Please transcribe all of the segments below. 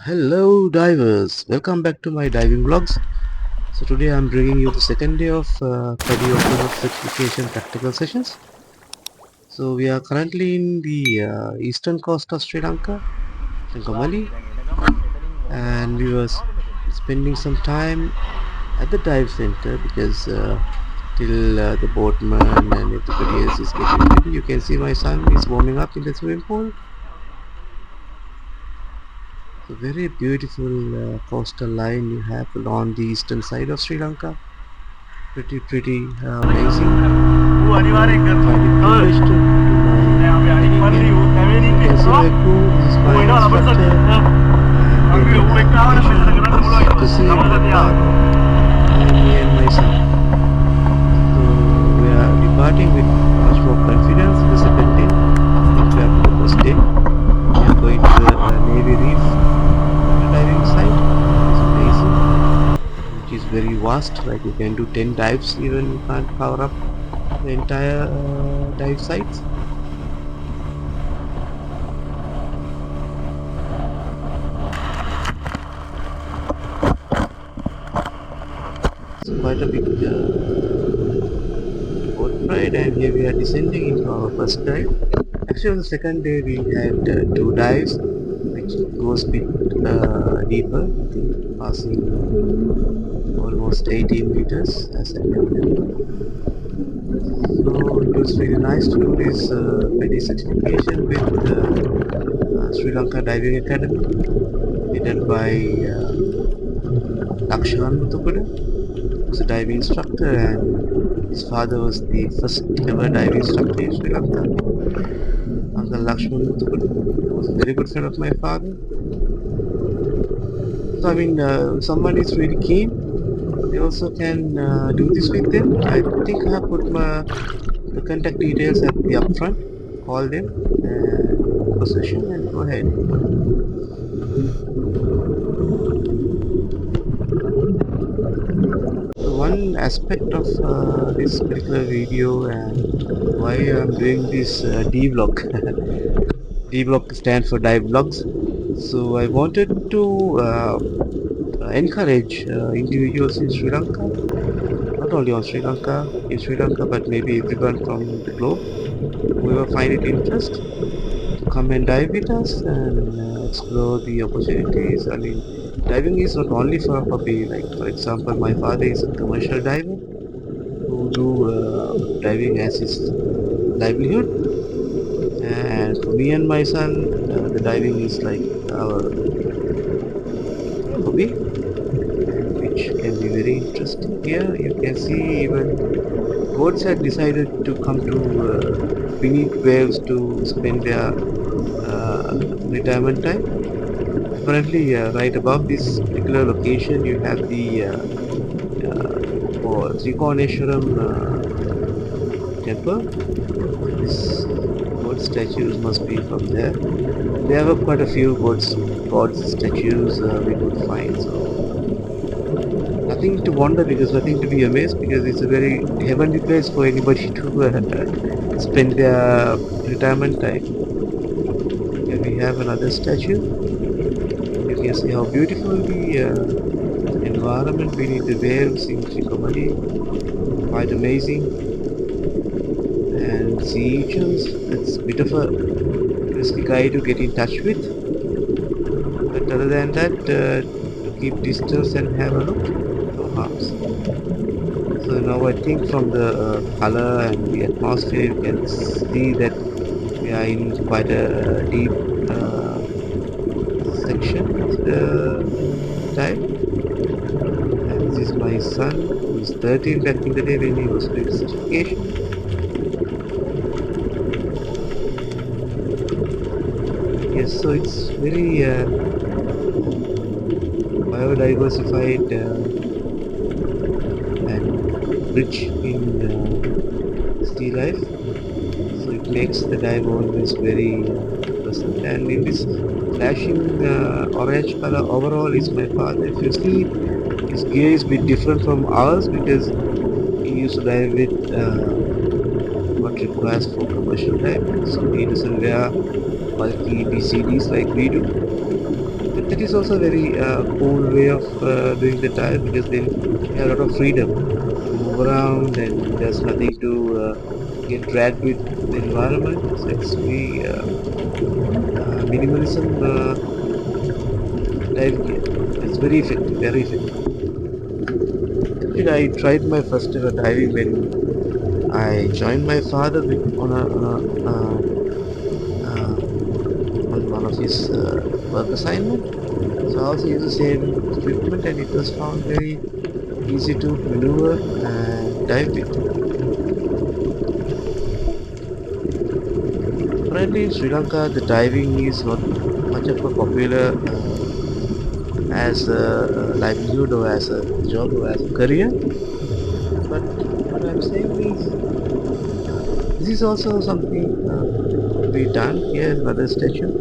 Hello divers, welcome back to my diving vlogs. So today I'm bringing you the second day of PADI Open Up Certification practical sessions. So we are currently in the eastern coast of Sri Lanka, Trincomalee, and we were spending some time at the dive center because till the boatman and everybody else is getting ready. You can see my son is warming up in the swimming pool. So very beautiful coastal line you have along the eastern side of Sri Lanka. Pretty amazing. Find it privileged to my wedding, and you can see my crew. This is my instructor and the navigation to see my father and me and my son. So we are departing with much more confidence the second day compared to the first day. We are going to the Navy Reef diving site. It's amazing, which is very vast. Like you can do 10 dives, even you can't cover up the entire dive sites. It's quite a big boat ride, and here we are descending into our first dive. Actually, on the second day we had two dives, which goes a bit deeper, I think, passing almost 18 meters, as I can remember. So it was really nice to do this PADI certification with Sri Lanka Diving Academy, headed by Lakshan Mutukuda, who's a diving instructor, and his father was the first ever diving instructor in Sri Lanka. Uncle Lakshan Mutukuda was a very good friend of my father. So I mean, someone is really keen, they also can do this with them. I think I have put the contact details at the upfront. Call them and possession and go ahead. So one aspect of this particular video and why I'm doing this D vlog. D vlog stands for dive vlogs. So I wanted to encourage individuals in Sri Lanka, not only on Sri Lanka, in Sri Lanka, but maybe everyone from the globe, whoever find it interest, to come and dive with us and explore the opportunities. I mean, diving is not only for a hobby. Like for example, my father is a commercial diver who do diving as his livelihood, and for me and my son, the diving is like our hobby, which can be very interesting. Here you can see even goats had decided to come to beneath waves to spend their retirement time. Apparently, right above this particular location, you have the Trincomalee Temple. This god statues must be from there. There were quite a few god statues we could find. So nothing to wonder, because nothing to be amazed, because it's a very heavenly place for anybody to spend their retirement time. Here we have another statue. You can see how beautiful the environment beneath the waves in Trincomalee. Quite amazing. And sea urchins, it's a bit of a risky guy to get in touch with. But other than that, to keep distance and have a look, no harms. So now I think from the color and the atmosphere, you can see that we are in quite a deep section of the dive. And this is my son, who is 13 back in the day when he was doing certification. Yes, so it's very biodiversified and rich in sea life. So it makes the dive always very pleasant. And in this flashing orange color overall is my father. If you see, his gear is a bit different from ours, because he used to dive with what requires for commercial diving. So he doesn't wear bulky BCDs like we do. That is also a very cool way of doing the dive, because then you have a lot of freedom to move around and there's nothing to get dragged with the environment. So it's very minimalism dive gear. It's very effective, very effective. Actually, I tried my first ever diving when I joined my father on one of his work assignment. So I also used the same equipment, and it was found very easy to maneuver and dive with. Currently in Sri Lanka, the diving is not much of a popular as a livelihood or as a job or as a career. But what I'm saying is, this is also something to be done here in another station,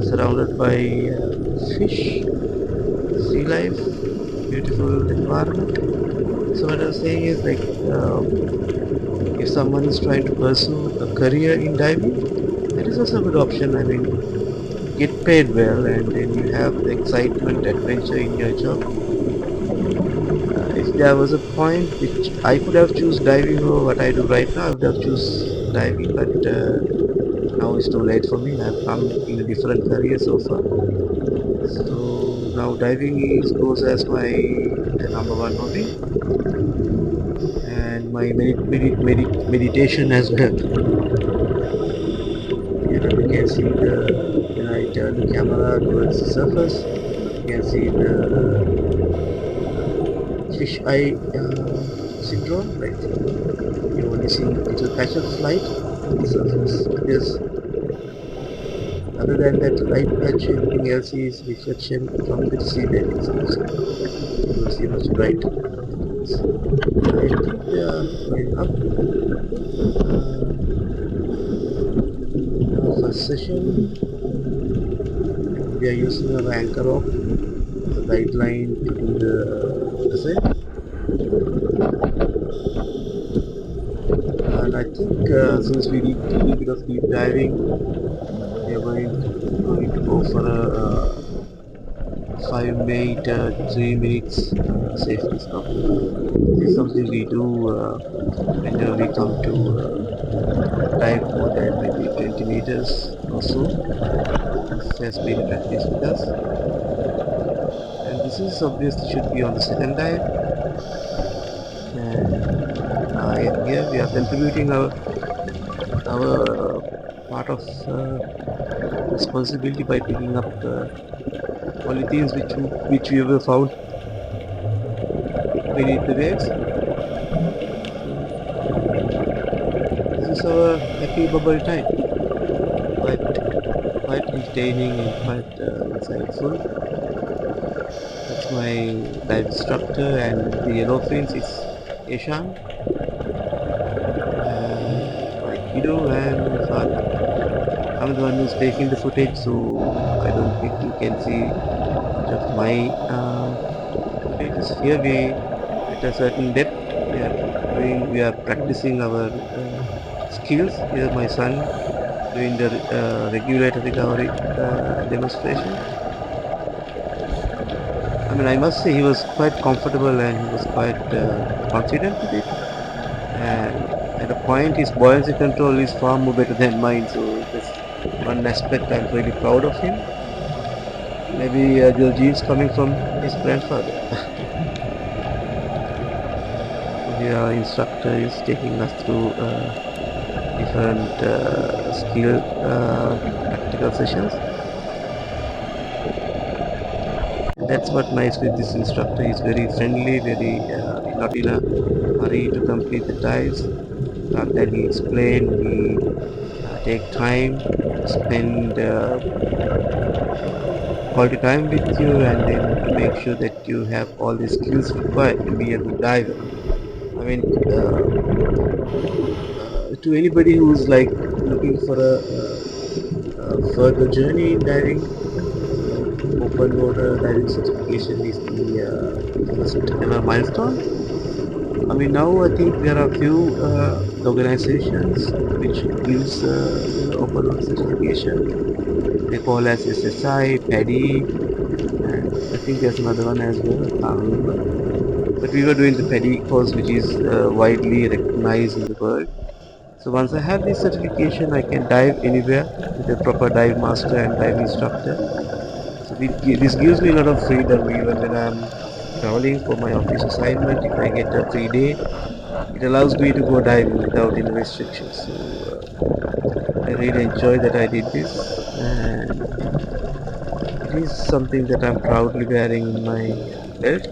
surrounded by fish, sea life, beautiful environment. So what I was saying is, like, if someone is trying to pursue a career in diving, that is also a good option. I mean, get paid well, and then you have the excitement, adventure in your job. If there was a point which I could have choose diving over what I do right now, I would have choose diving, but now it's too late for me. I've come in a different career so far. So now diving goes as my number one hobby, and my meditation as well. You can see when I turn the camera towards the surface, you can see the fish eye syndrome, like you only see little patch of light on the surface, because other than that light patch, everything else is reflection from the seabed itself. So you don't see much bright. I think going up. Our first session, we are using our anchor rope as a guideline to do the descent. And I think since we need a little bit of deep diving, we are going to go for a 5 meter 3 minutes safety stop. This is something we do whenever we come to dive more than maybe 20 meters or so. This has been practice with us. And this is obviously should be on the second dive. And here we are contributing our part of responsibility by picking up polythenes which we ever found beneath the waves. This is our happy bubble time. Quite entertaining and quite insightful. That's my dive instructor, and the yellow fins is Eshan, and my kiddo and my father. I'm the one who's taking the footage, so I don't think you can see much of my footages. Here we, at a certain depth, we are practicing our skills. Here my son doing the regulator recovery demonstration. I mean, I must say he was quite comfortable and he was quite confident with it. And at a point, his buoyancy control is far more better than mine. So that's one aspect I'm really proud of him. Maybe the genes coming from his grandfather. Here our instructor is taking us through different skill practical sessions. That's what nice with this instructor. He's very friendly, very not in a hurry to complete the dives. That he explain, he take time, spend quality time with you, and then to make sure that you have all the skills required to be a good diver. I mean, to anybody who's like looking for a further journey in diving, open water diving certification is the first ever milestone. I mean, now I think there are few organizations which gives open water certification. they call as SSI, PADI, and I think there's another one as well. I can't remember. But we were doing the PADI course, which is widely recognized in the world. So once I have this certification, I can dive anywhere with a proper dive master and dive instructor. So this gives me a lot of freedom even when I'm traveling for my office assignment. If I get a free day, it allows me to go diving without any restrictions. So I really enjoy that I did this, and it is something that I'm proudly wearing in my belt.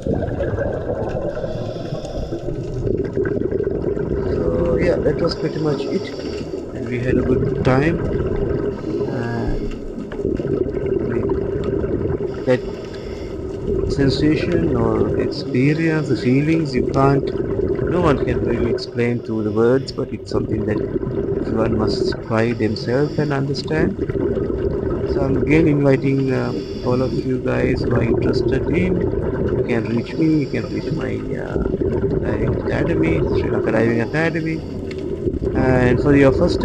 So yeah, that was pretty much it, and we had a good time. And I mean, that sensation or experience, the feelings you can't, no one can really explain through the words, but it's something that everyone must try themselves and understand. So I'm again inviting all of you guys who are interested in, you can reach me, you can reach my diving academy, Sri Lanka Diving Academy. And for your first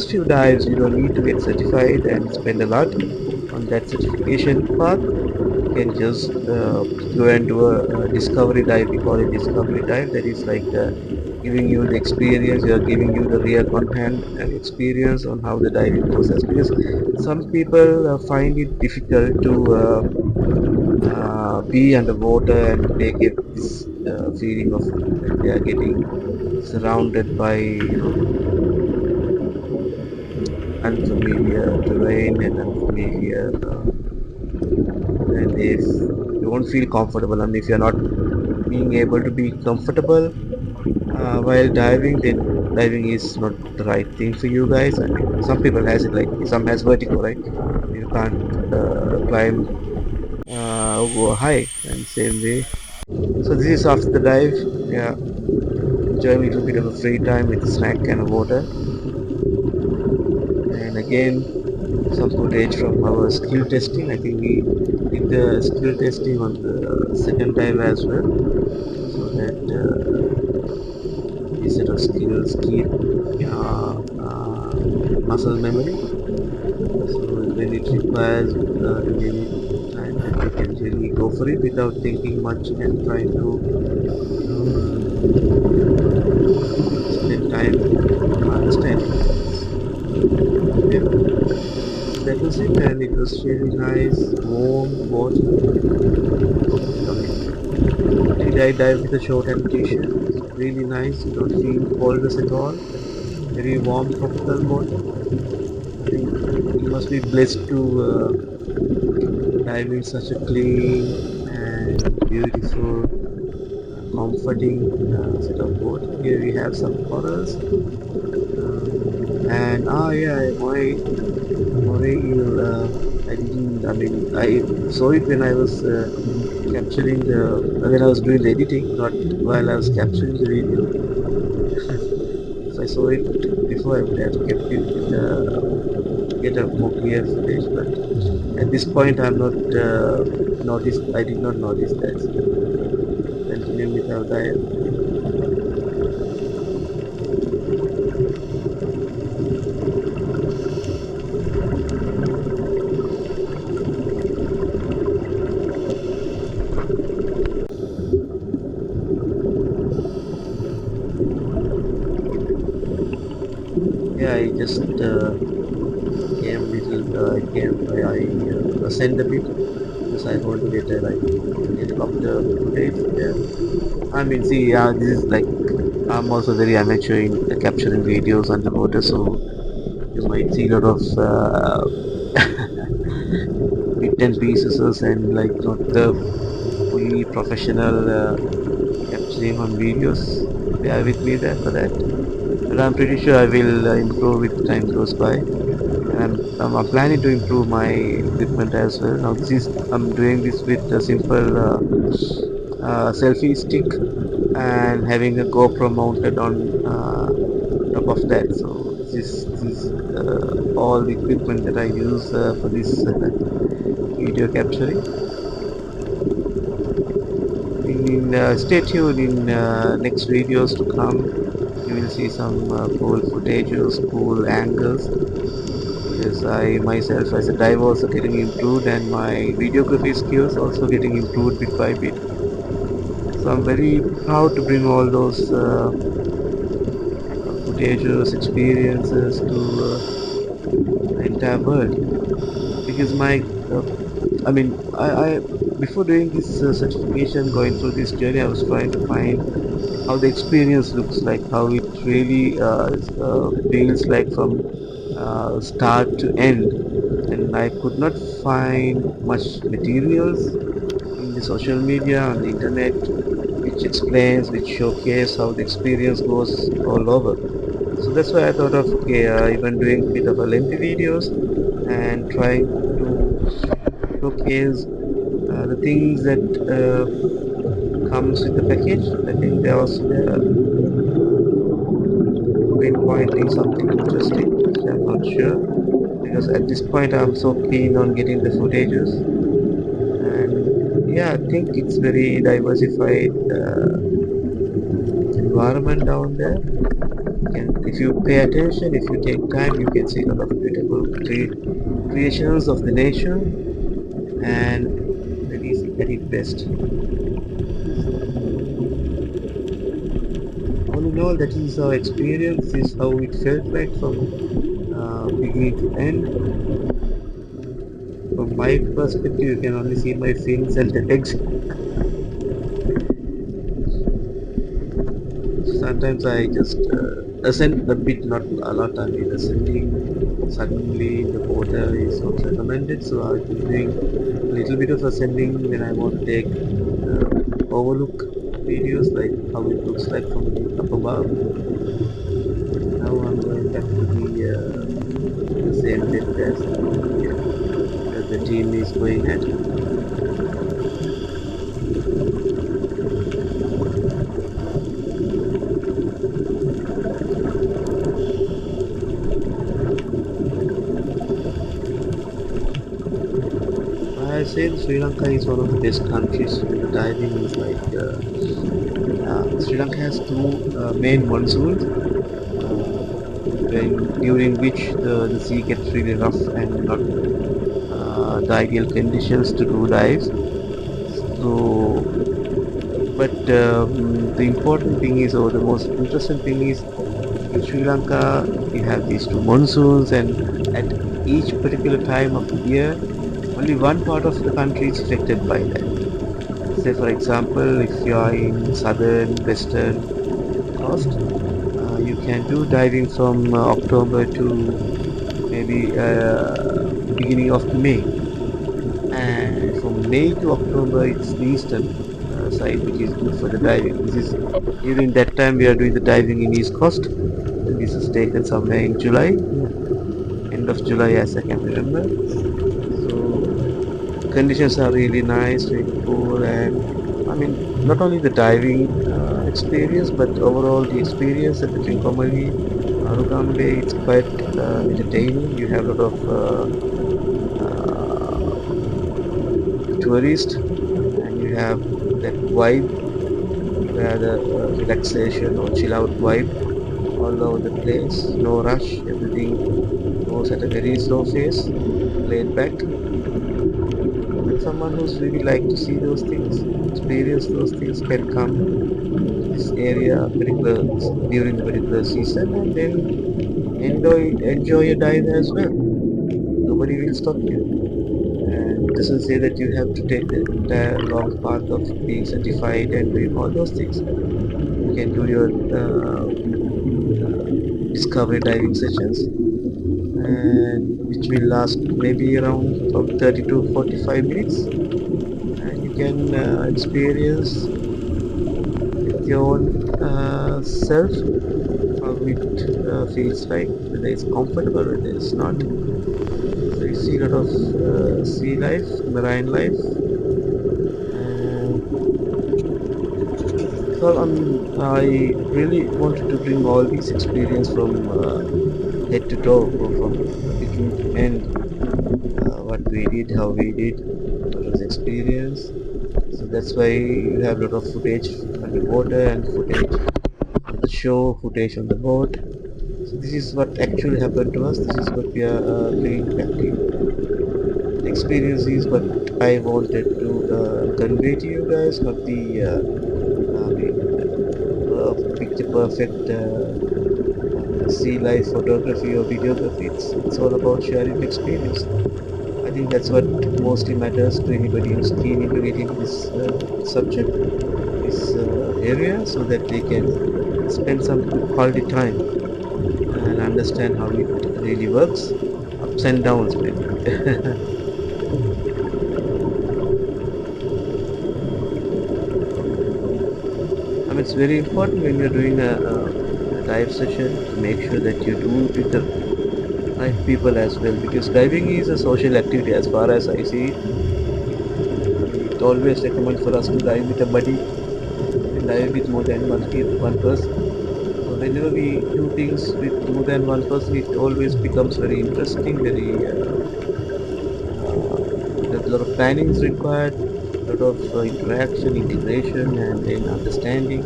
few dives, you don't need to get certified and spend a lot on that certification path. You can just go and do a discovery dive. We call it discovery dive. That is like giving you the experience. We are giving you the real on-hand experience on how the diving process. Because some people find it difficult to be underwater, and they get this feeling of that they are getting surrounded by unfamiliar terrain and unfamiliar and if you won't feel comfortable, and if you're not being able to be comfortable while diving, then diving is not the right thing for you guys. I mean, some people has it like some has vertigo, right? You can't climb or go high and same way. So this is after the dive. Yeah, enjoying a little bit of a free time with a snack and water. And again, some footage from our skill testing. I think we did the skill testing on the second dive as well, so that these set of skills keep muscle memory. So when it requires any time, then we can really go for it without thinking much and try to spend time understanding things. Yeah. That was it, and it was really nice, warm water. I mean, did I dive with a short and t-shirt? It's really nice. You don't feel coldness at all. Very warm tropical water. I think you must be blessed to dive in such a clean and beautiful, comforting set of water. Here we have some corals, and yeah, my eel. I didn't. I mean, I saw it when I was capturing the when I was doing the editing, not while I was capturing the video. So I saw it before I would have kept it get a more clear footage, but at this point I'm not noticed. I did not notice that. So continue with our dive. Yeah, I just came little. I ascend a bit because I want to get a like helicopter footage. Yeah. I mean, see, this is like I'm also very amateur in capturing videos underwater, so you might see a lot of bits and pieces and like not the fully professional capturing on videos. Bear with me there for that. But I'm pretty sure I will improve with time goes by. And I'm planning to improve my equipment as well. Now this is I'm doing this with a simple selfie stick and having a GoPro mounted on top of that. So this is all the equipment that I use for this video capturing. Stay tuned in next videos to come. You will see some cool footages, cool angles. because I myself as a diver also getting improved and my videography skills also getting improved bit by bit. So I'm very proud to bring all those footages, experiences to the entire world because uh, I before doing this certification, going through this journey, I was trying to find how the experience looks like, how it really feels like from start to end. And I could not find much materials in the social media on the internet which explains, which showcase how the experience goes all over. So that's why I thought of okay, even doing a bit of a lengthy videos and trying to showcase the things that comes with the package. I think there was pinpointing something interesting, which I'm not sure because at this point I'm so keen on getting the footages, and yeah, I think it's very diversified environment down there. If you pay attention, if you take time, you can see a lot of beautiful creations of the nature, and that is at its best. All in all, that is our experience. This is how it felt like from beginning to end. From my perspective, you can only see my fins and the legs. Sometimes I just ascend a bit, not a lot. I mean, ascending suddenly in the water is not recommended. So I've been doing a little bit of ascending when I want to take overlook videos, like how it looks like from the upper bar. Now I'm going back to the same depth as the team is going at. I say Sri Lanka is one of the best countries. The diving is like Sri Lanka has two main monsoons, during which the sea gets really rough and not the ideal conditions to do dives. So, but the important thing is, or the most interesting thing is, in Sri Lanka you have these two monsoons, and at each particular time of the year, only one part of the country is affected by that. Say, for example, if you are in southern, western coast, you can do diving from October to maybe beginning of May, and from May to October it's the eastern side which is good for the diving. This is during that time we are doing the diving in East Coast, and this is taken somewhere in July, end of July as I can remember. So conditions are really nice, really cool, and I mean not only the diving experience but overall the experience at the Trincomalee, Bay, it's quite entertaining. You have a lot of tourists, and you have that vibe where the relaxation or chill out vibe all over the place. No rush, everything goes at a very slow pace, laid back. And someone who's really like to see those things, experience those things, can come to this area particular during the particular season and then enjoy a dive as well. Nobody will stop you. And it doesn't say that you have to take the entire long path of being certified and doing all those things. You can do your discovery diving sessions, and which will last maybe around from 30 to 45 minutes, and you can experience with your own self how it feels like, whether it's comfortable, whether it's not. So you see a lot of sea life, marine life, and so I really wanted to bring all these experience from head to toe, or from beginning to end, what we did, how we did, what was the experience. So that's why you have a lot of footage on the water and footage on the shore, footage on the boat. So this is what actually happened to us. This is what we are bringing back to you. The experience is what I wanted to convey to you guys, not the I mean, picture perfect sea life photography or videography. It's all about sharing the experience. I think that's what mostly matters to anybody who's keen into getting this subject, this area, so that they can spend some good quality time and understand how it really works. Ups and downs, maybe. I mean, it's very important when you're doing a dive session to make sure that you do it with the right people as well, because diving is a social activity as far as I see it. I mean, it always recommends for us to dive with a buddy and dive with more than one person. So whenever we do things with more than one person, it always becomes very interesting. There's a lot of planning is required, a lot of interaction, integration, and then understanding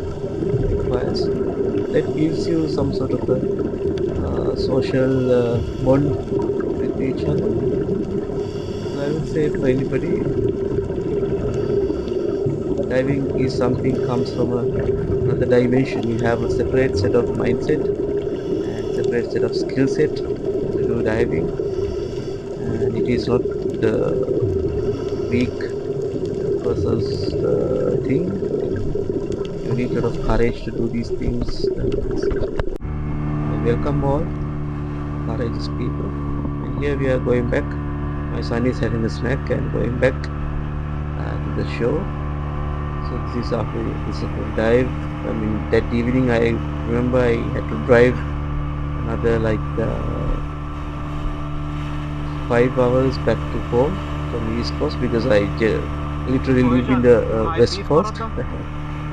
requires. That gives you some sort of a social bond with each other. So I would say for anybody, diving is something comes from another dimension. You have a separate set of mindset and separate set of skill set to do diving, and it is not the weak person's thing. You need a lot of courage to do these things. So I welcome all courageous people. And here we are going back. My son is having a snack and going back to the show. So this is after this dive. I mean, that evening I remember I had to drive another like 5 hours back to home from East Coast, because I literally live in the West Coast.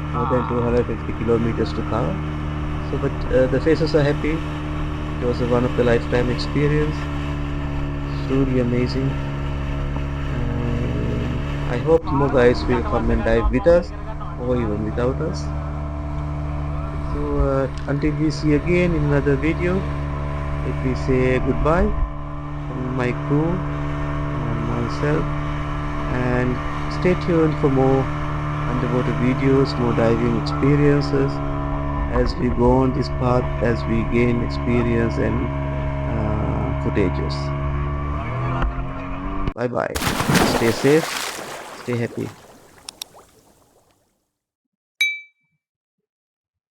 More than 250 kilometers to cover. So, but the faces are happy. It was one of the lifetime experience. Truly amazing. I hope more guys will come and dive with us or even without us. So until we see again in another video, let me say goodbye from my crew and myself, and stay tuned for more underwater videos, more diving experiences as we go on this path, as we gain experience and footages. Bye bye. Stay safe, stay happy.